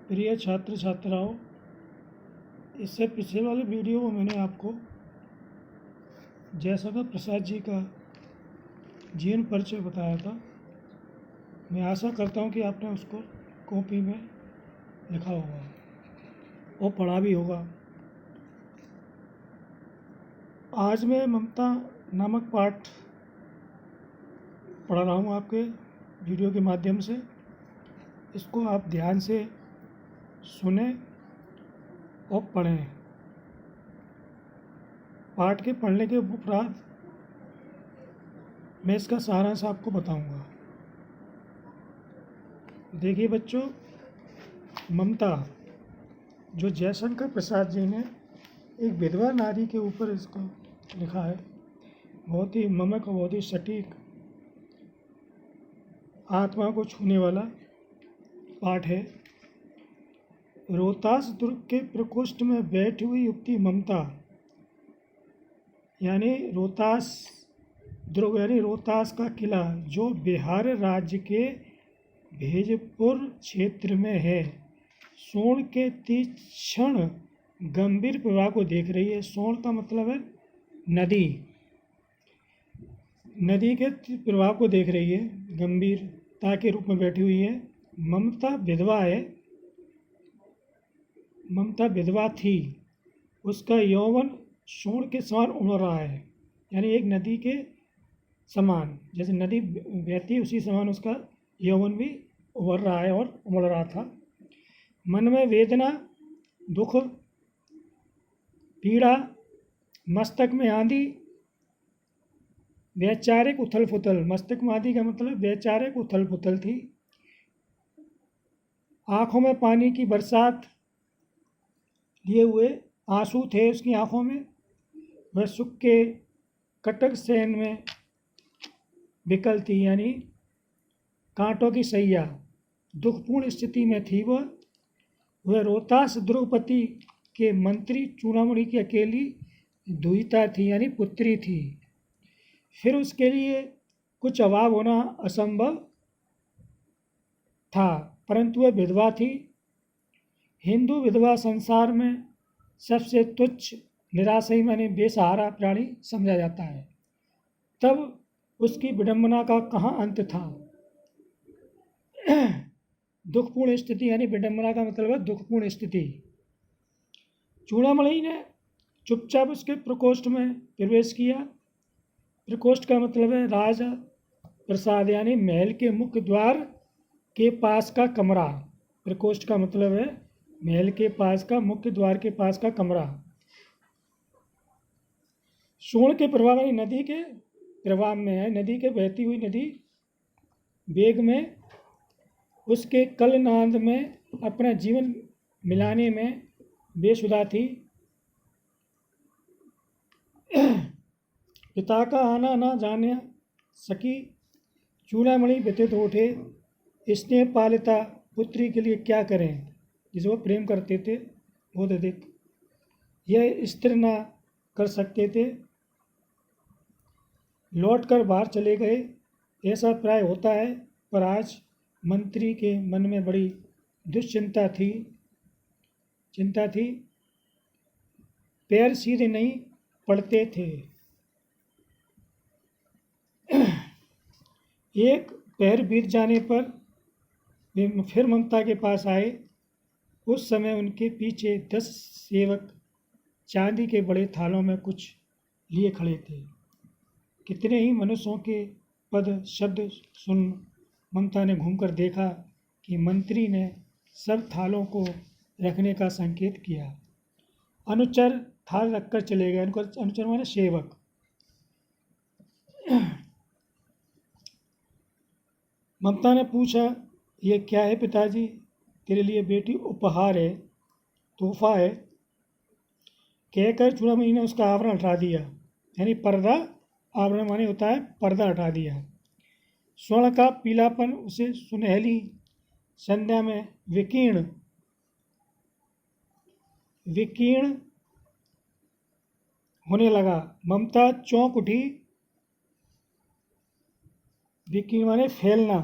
प्रिय छात्र छात्राओं, इससे पिछले वाले वीडियो में मैंने आपको जयशंकर प्रसाद जी का जीवन परिचय बताया था। मैं आशा करता हूँ कि आपने उसको कॉपी में लिखा होगा और पढ़ा भी होगा। आज मैं ममता नामक पाठ पढ़ा रहा हूँ आपके वीडियो के माध्यम से। इसको आप ध्यान से सुने और पढ़ें। पाठ के पढ़ने के उपरांत मैं इसका सारांश आपको बताऊंगा। देखिए बच्चों, ममता जो जयशंकर प्रसाद जी ने एक विधवा नारी के ऊपर इसको लिखा है, बहुत ही ममक और बहुत ही सटीक आत्मा को छूने वाला पाठ है। रोहतास दुर्ग के प्रकोष्ठ में बैठी हुई युवती ममता, यानी रोहतास दुर्ग यानी रोहतास का किला जो बिहार राज्य के भोजपुर क्षेत्र में है, सोन के तीक्ष्ण गंभीर प्रवाह को देख रही है। सोन का मतलब है नदी, नदी के प्रवाह को देख रही है, गंभीरता के रूप में बैठी हुई है। ममता विधवा है, ममता विधवा थी। उसका यौवन सोन के समान उमड़ रहा है, यानी एक नदी के समान, जैसे नदी बहती है उसी समान उसका यौवन भी उभर रहा है और उमड़ रहा था। मन में वेदना, दुख, पीड़ा, मस्तक में आंधी, वैचारिक उथल पुथल। मस्तक में आंधी का मतलब वैचारिक उथल पुथल थी। आँखों में पानी की बरसात लिए हुए आंसू थे उसकी आँखों में। वह सुख के कटक सहन में विकल थी, यानी कांटों की सैया, दुखपूर्ण स्थिति में थी। वह रोहतास द्रौपदी के मंत्री चूड़ामणि की अकेली दुहिता थी, यानी पुत्री थी। फिर उसके लिए कुछ अभाव होना असंभव था, परंतु वह विधवा थी। हिंदू विधवा संसार में सबसे तुच्छ, निराशाई माने बेसहारा प्राणी समझा जाता है। तब उसकी विडंबना का कहाँ अंत था। दुखपूर्ण स्थिति, यानी विडंबना का मतलब है दुखपूर्ण स्थिति। चूड़ामणि ने चुपचाप उसके प्रकोष्ठ में प्रवेश किया। प्रकोष्ठ का मतलब है राज प्रसाद, यानी महल के मुख्य द्वार के पास का कमरा। प्रकोष्ठ का मतलब है महल के पास का, मुख्य द्वार के पास का कमरा। सोन के प्रवाह यानी नदी के प्रवाह में है, नदी के बहती हुई नदी वेग में, उसके कलनाद में अपना जीवन मिलाने में बेसुधा थी। पिता का आना ना जाने सकी चूड़ामणि व्यथित उठे। स्नेह पालिता पुत्री के लिए क्या करें, जिसे वो प्रेम करते थे बहुत अधिक, यह स्थिर ना कर सकते थे। लौट कर बाहर चले गए। ऐसा प्राय होता है, पर आज मंत्री के मन में बड़ी दुश्चिंता थी, चिंता थी। पैर सीधे नहीं पड़ते थे। एक पैर बीत जाने पर वे फिर ममता के पास आए। उस समय उनके पीछे 10 सेवक चांदी के बड़े थालों में कुछ लिए खड़े थे। कितने ही मनुष्यों के पद शब्द सुन ममता ने घूमकर देखा कि मंत्री ने सब थालों को रखने का संकेत किया। अनुचर थाल रखकर चले गए। उनको अनुचर माने सेवक। ममता ने पूछा, ये क्या है पिताजी? तेरे लिए बेटी उपहार है, तोहफा है, कहकर चूड़ामणि ने उसका आवरण हटा दिया, यानी पर्दा। आवरण माने होता है पर्दा, हटा दिया। स्वर्ण का पीलापन उसे सुनहली संध्या में विकीर्ण होने लगा। ममता चौंक उठी। विकीर्ण माने फैलना।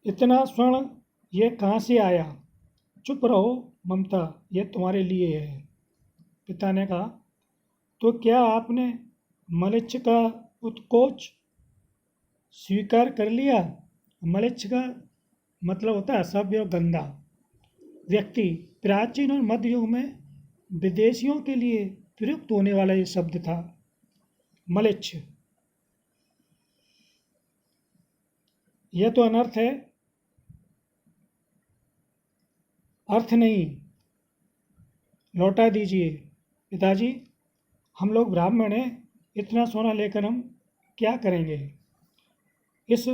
इतना स्वर्ण ये कहाँ से आया? चुप रहो ममता, ये तुम्हारे लिए है। पिता ने कहा, तो क्या आपने मलिच्छ का उत्कोच स्वीकार कर लिया? मलिच्छ का मतलब होता है असभ्य और गंदा व्यक्ति। प्राचीन और मध्य युग में विदेशियों के लिए प्रयुक्त होने वाला ये शब्द था, मलिच्छ। यह तो अनर्थ है, अर्थ नहीं, लौटा दीजिए। पिताजी, हम लोग ब्राह्मण हैं, इतना सोना लेकर हम क्या करेंगे? इस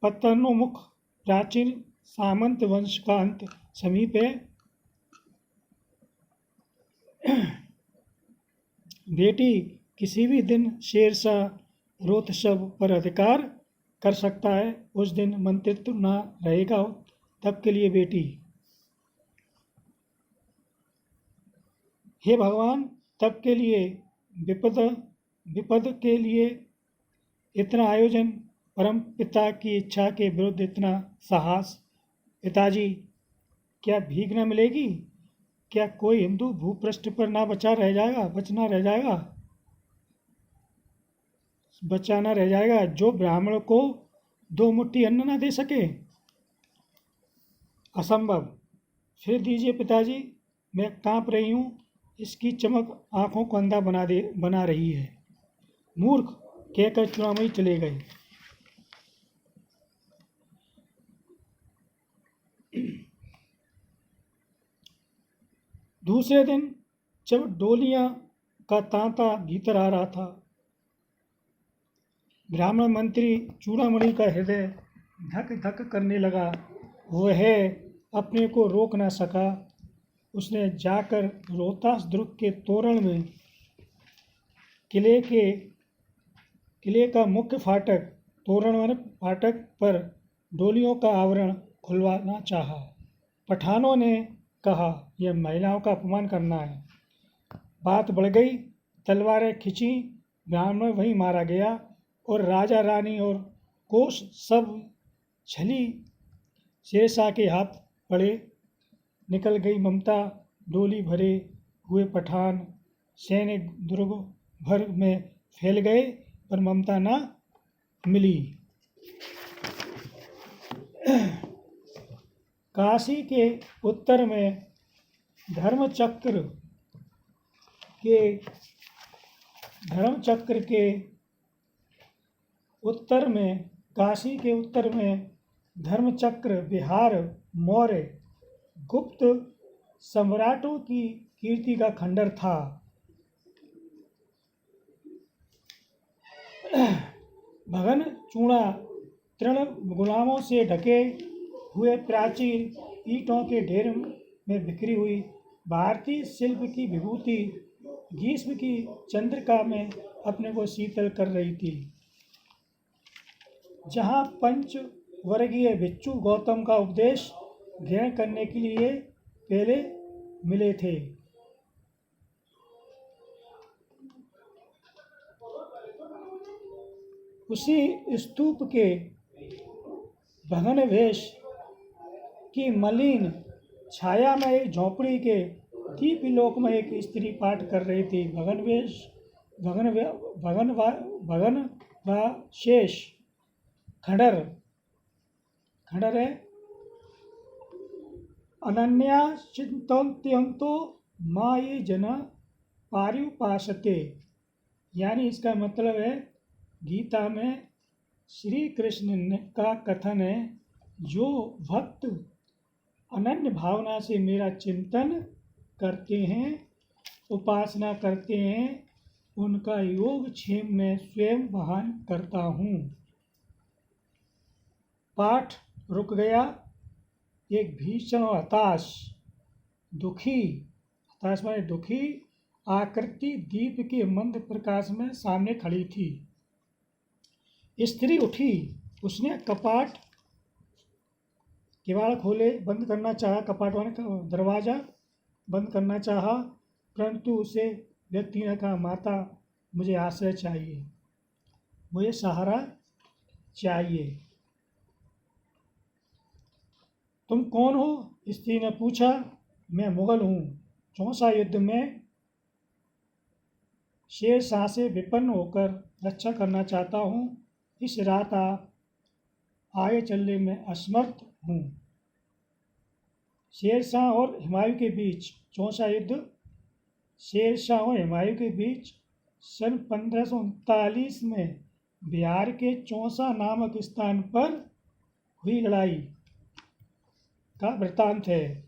पतनोन्मुख प्राचीन सामंत वंश का अंत समीप है। बेटी किसी भी दिन शेरशाह रोतशव पर अधिकार कर सकता है। उस दिन मंत्रित्व न रहेगा, तब के लिए बेटी। हे भगवान, तब के लिए विपद के लिए इतना आयोजन, परम पिता की इच्छा के विरुद्ध इतना साहस। पिताजी, क्या भीख न मिलेगी? क्या कोई हिंदू भूपृष्ठ पर बचा न रह जाएगा जो ब्राह्मण को 2 मुट्ठी अन्न न दे सके? असंभव। फिर दीजिए पिताजी, मैं कांप रही हूँ। इसकी चमक आंखों को अंधा बना रही है। मूर्ख, कहकर चूड़ामणि चले गए। दूसरे दिन जब डोलियां का तांता भीतर आ रहा था, ब्राह्मण मंत्री चूड़ामणि का हृदय धक धक करने लगा। वह अपने को रोक न सका। उसने जाकर रोहतास दुर्ग के तोरण में किले का मुख्य फाटक, तोरण फाटक पर डोलियों का आवरण खुलवाना चाहा। पठानों ने कहा, यह महिलाओं का अपमान करना है। बात बढ़ गई, तलवारें खिंची, ब्राह्मण वहीं मारा गया और राजा रानी और कोष सब छली शेरशाह के हाथ पड़े। निकल गई ममता। डोली भरे हुए पठान सैन्य दुर्ग भर में फैल गए, पर ममता न मिली। काशी के उत्तर में धर्मचक्र के उत्तर में काशी के उत्तर में धर्मचक्र विहार मौर्य गुप्त सम्राटों की कीर्ति का खंडर था। भगन चूड़ा तृण गुलामों से ढके हुए प्राचीन ईंटों के ढेर में बिखरी हुई भारतीय शिल्प की विभूति ग्रीष्म की चंद्रिका में अपने को शीतल कर रही थी। जहाँ पंच वर्गीय भिक्षु गौतम का उपदेश ग्रहण करने के लिए पहले मिले थे, उसी स्तूप के भगन वेश की मलिन छाया में एक झोपड़ी के दीपलोक में एक स्त्री पाठ कर रही थी। भगन व शेष खंडर है। अनन्या चिंतन्तो माये जना पार्युपासते, यानी इसका मतलब है, गीता में श्री कृष्ण का कथन है, जो भक्त अनन्य भावना से मेरा चिंतन करते हैं, उपासना करते हैं, उनका योग क्षेम में स्वयं वहन करता हूँ। पाठ रुक गया। एक भीषण और हताश दुखी आकृति दीप के मंद प्रकाश में सामने खड़ी थी। स्त्री उठी। उसने किवाड़ खोले, बंद करना चाहा, कपाट वाले का दरवाज़ा बंद करना चाहा, परंतु उसे व्यक्ति ने कहा, माता, मुझे आश्रय चाहिए, मुझे सहारा चाहिए। तुम कौन हो? स्त्री ने पूछा। मैं मुगल हूँ। चौसा युद्ध में शेर शाह से विपन्न होकर रक्षा करना चाहता हूँ। इस रात आप आगे चलने में असमर्थ हूँ। शेर शाह और हुमायूं के बीच चौसा युद्ध शेर शाह और हुमायूं के बीच सन 1539 में बिहार के चौसा नामक स्थान पर हुई लड़ाई का वृत्तांत है।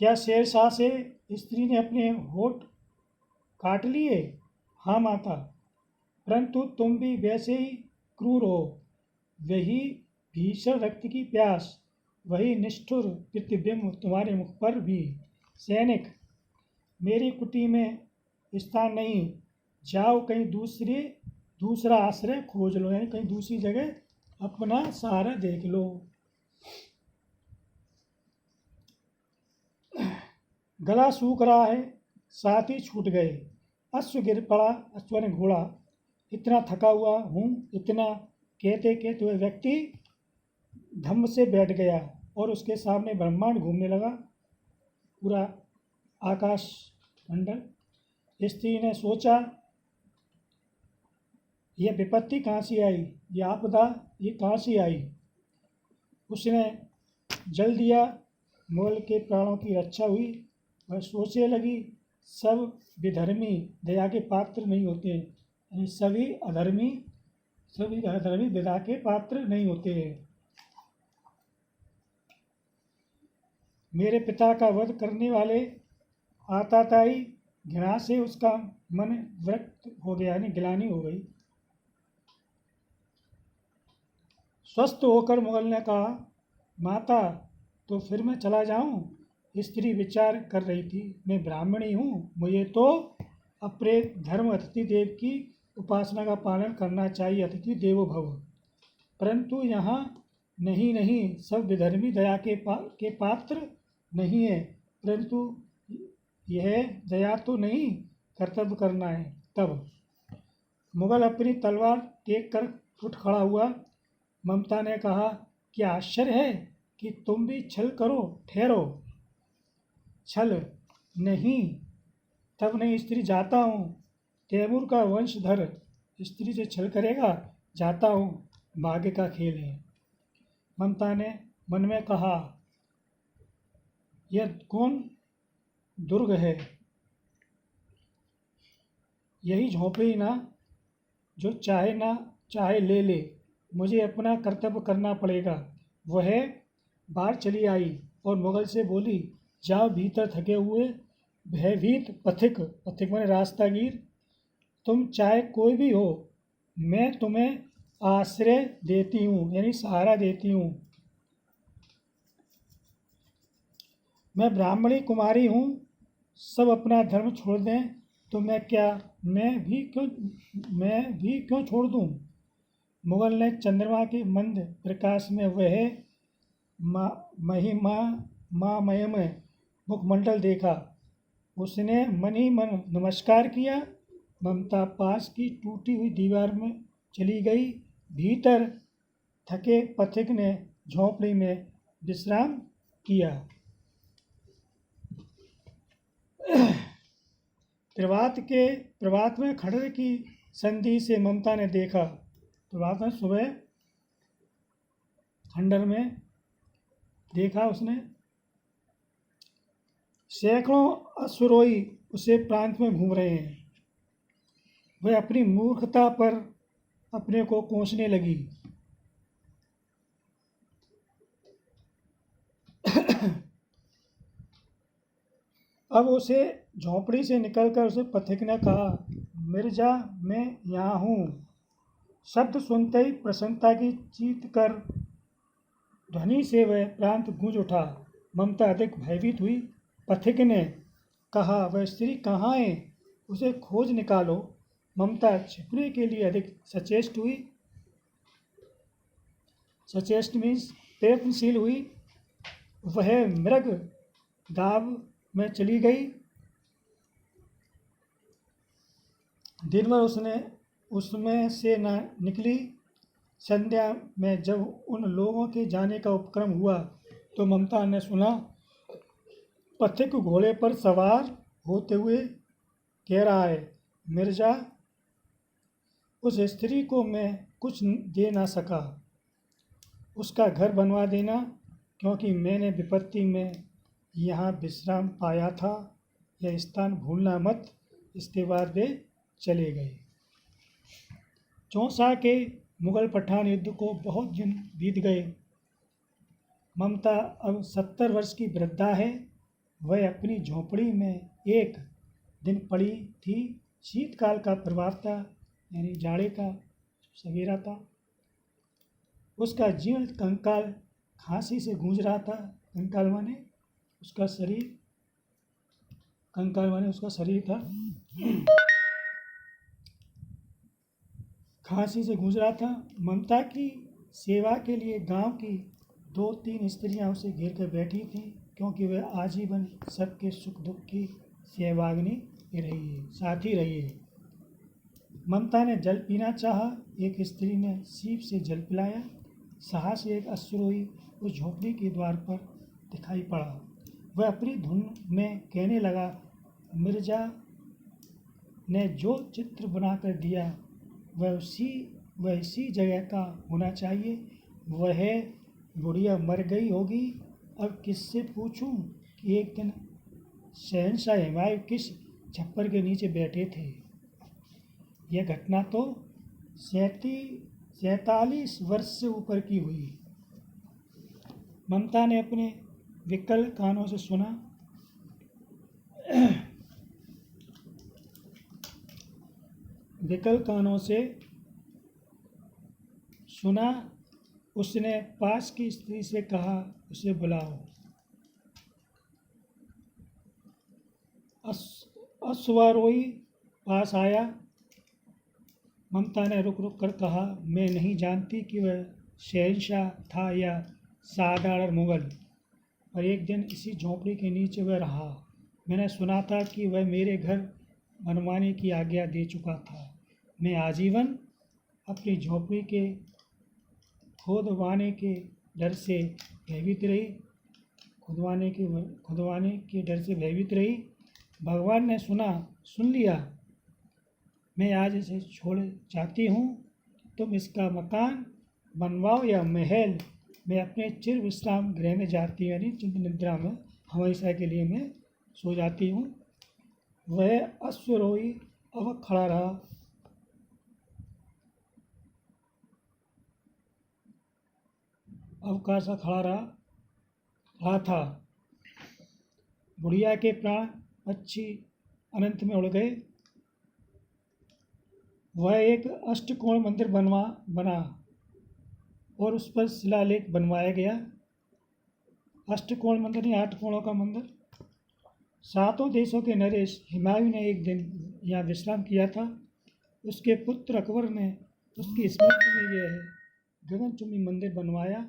क्या शेर शाह से स्त्री ने अपने होठ काट लिए? हाँ माता, परंतु तुम भी वैसे ही क्रूर हो। वही भीषण रक्त की प्यास, वही निष्ठुर प्रतिबिंब तुम्हारे मुख पर भी। सैनिक, मेरी कुटी में स्थान नहीं। जाओ कहीं दूसरा आश्रय खोज लो, यानी कहीं दूसरी जगह अपना सहारा देख लो। गला सूख रहा है, साथी छूट गए। अश्व गिर पड़ा, अश्व ने घोड़ा। इतना थका हुआ हूँ, इतना कहते कहते हुए व्यक्ति धम्म से बैठ गया और उसके सामने ब्रह्मांड घूमने लगा, पूरा आकाश मंडल। स्त्री ने सोचा, यह विपत्ति कहाँ से आई, यह आपदा ये कहाँ से आई। उसने जल दिया, मुगल के प्राणों की रक्षा हुई। वह सोचने लगी, सब विधर्मी दया के पात्र नहीं होते, यानी सभी अधर्मी दया के पात्र नहीं होते हैं। मेरे पिता का वध करने वाले आताताई घृणा से उसका मन विरक्त हो गया, यानी गिलानी हो गई। स्वस्थ होकर मुगल ने कहा, माता तो फिर मैं चला जाऊं? स्त्री विचार कर रही थी, मैं ब्राह्मणी हूँ, मुझे तो अपने धर्म अतिथि देव की उपासना का पालन करना चाहिए, अतिथि देवो भव। परंतु यहाँ नहीं, सब विधर्मी दया के पात्र नहीं है, परंतु यह दया तो नहीं, कर्तव्य करना है। तब मुगल अपनी तलवार टेक कर उठ खड़ा हुआ। ममता ने कहा, क्या आश्चर्य है कि तुम भी छल करो? ठहरो। छल नहीं, तब नहीं स्त्री, जाता हूँ। तैमूर का वंशधर स्त्री से छल करेगा? जाता हूँ, भाग्य का खेल है। ममता ने मन में कहा, यह कौन दुर्ग है? यही झोंपड़ी ना, जो चाहे ना चाहे ले ले, मुझे अपना कर्तव्य करना पड़ेगा। वह बाहर चली आई और मुगल से बोली, जाओ भीतर थके हुए भयभीत पथिक माने रास्तागीर, तुम चाहे कोई भी हो, मैं तुम्हें आश्रय देती हूँ, यानी सहारा देती हूँ। मैं ब्राह्मणी कुमारी हूँ, सब अपना धर्म छोड़ दें तो मैं भी क्यों छोड़ दूँ? मुगल ने चंद्रमा के मंद प्रकाश में वह महिमामय मुखमंडल देखा। उसने मन ही मन नमस्कार किया। ममता पास की टूटी हुई दीवार में चली गई। भीतर थके पथिक ने झोंपड़ी में विश्राम किया। प्रभात में खंडहर की संधि से ममता ने देखा। प्रभात में सुबह खंडहर में देखा उसने, सैकड़ों अश्वरोही उसे प्रांत में घूम रहे हैं। वह अपनी मूर्खता पर अपने को कोसने लगी। अब उसे झोंपड़ी से निकलकर उसे पथिक ने कहा, मिर्जा मैं यहाँ हूँ। शब्द सुनते ही प्रसन्नता की चीत्कार ध्वनि से वह प्रांत गूंज उठा। ममता अधिक भयभीत हुई। पथिक ने कहा, वह स्त्री कहाँ है? उसे खोज निकालो। ममता छिपने के लिए अधिक सचेष्ट हुई। सचेष्ट मीन्स प्रयत्नशील हुई। वह मृग दाब में चली गई। दिन भर उसमें से न निकली। संध्या में जब उन लोगों के जाने का उपक्रम हुआ तो ममता ने सुना पथिक घोड़े पर सवार होते हुए कह रहा है, मिर्जा, उस स्त्री को मैं कुछ दे ना सका, उसका घर बनवा देना, क्योंकि मैंने विपत्ति में यहाँ विश्राम पाया था। यह स्थान भूलना मत। इसके बाद वे चले गए। चौसा के मुगल पठान युद्ध को बहुत दिन बीत गए। ममता अब 70 वर्ष की वृद्धा है। वह अपनी झोंपड़ी में एक दिन पड़ी थी। शीतकाल का प्रभाव था, यानी जाड़े का सवेरा था। उसका जीर्ण कंकाल खांसी से गूंज रहा था। कंकाल माने उसका शरीर, कंकाल माने उसका शरीर था। खांसी से गूंज रहा था। ममता की सेवा के लिए गांव की 2-3 स्त्रियां उसे घेर कर बैठी थीं, क्योंकि वह आजीवन सबके सुख दुख की सहभागिनी रही है, साथी रही है। ममता ने जल पीना चाहा। एक स्त्री ने सीप से जल पिलाया। साहस एक अश्वरोही उस झोंपड़ी के द्वार पर दिखाई पड़ा। वह अपनी धुन में कहने लगा, मिर्जा ने जो चित्र बनाकर दिया वह इसी जगह का होना चाहिए। वह बुढ़िया मर गई होगी। अब किससे पूछूं कि एक दिन शहंशाह हुमायूं किस छप्पर के नीचे बैठे थे। यह घटना तो 47 वर्ष से ऊपर की हुई। ममता ने अपने विकल कानों से सुना। विकल कानों से सुना। उसने पास की स्त्री से कहा, उसे बुलाओ। अश्वारोही पास आया। ममता ने रुक रुक कर कहा, मैं नहीं जानती कि वह शहंशाह था या साधारण मुगल, पर एक दिन इसी झोंपड़ी के नीचे वह रहा। मैंने सुना था कि वह मेरे घर बनवाने की आज्ञा दे चुका था। मैं आजीवन अपनी झोंपड़ी के खुदवाने के डर से भयभीत रही। भगवान ने सुन लिया। मैं आज इसे छोड़ जाती हूँ। तुम इसका मकान बनवाओ या महल। मैं अपने चिर विश्राम गृह में जाती हूँ, यानी चिंत निद्रा में हमेशा के लिए मैं सो जाती हूँ। वह अश्वरोही अब खड़ा रहा था। बुढ़िया के प्राण पक्षी अनंत में उड़ गए। वह एक अष्टकोण मंदिर बना और उस पर शिलालेख बनवाया गया। अष्टकोण मंदिर या 8 कोणों का मंदिर। 7 देशों के नरेश हुमायूं ने एक दिन यहाँ विश्राम किया था। उसके पुत्र अकबर ने उसकी स्मृति में यह गगनचुंबी मंदिर बनवाया,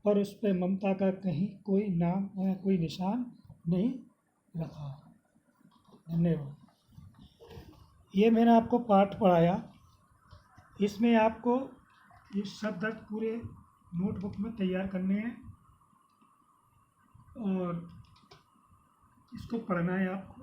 पर उस पर ममता का कहीं कोई नाम या कोई निशान नहीं रखा। धन्यवाद। ये मैंने आपको पाठ पढ़ाया। इसमें आपको ये शब्द पूरे नोटबुक में तैयार करने हैं और इसको पढ़ना है आपको।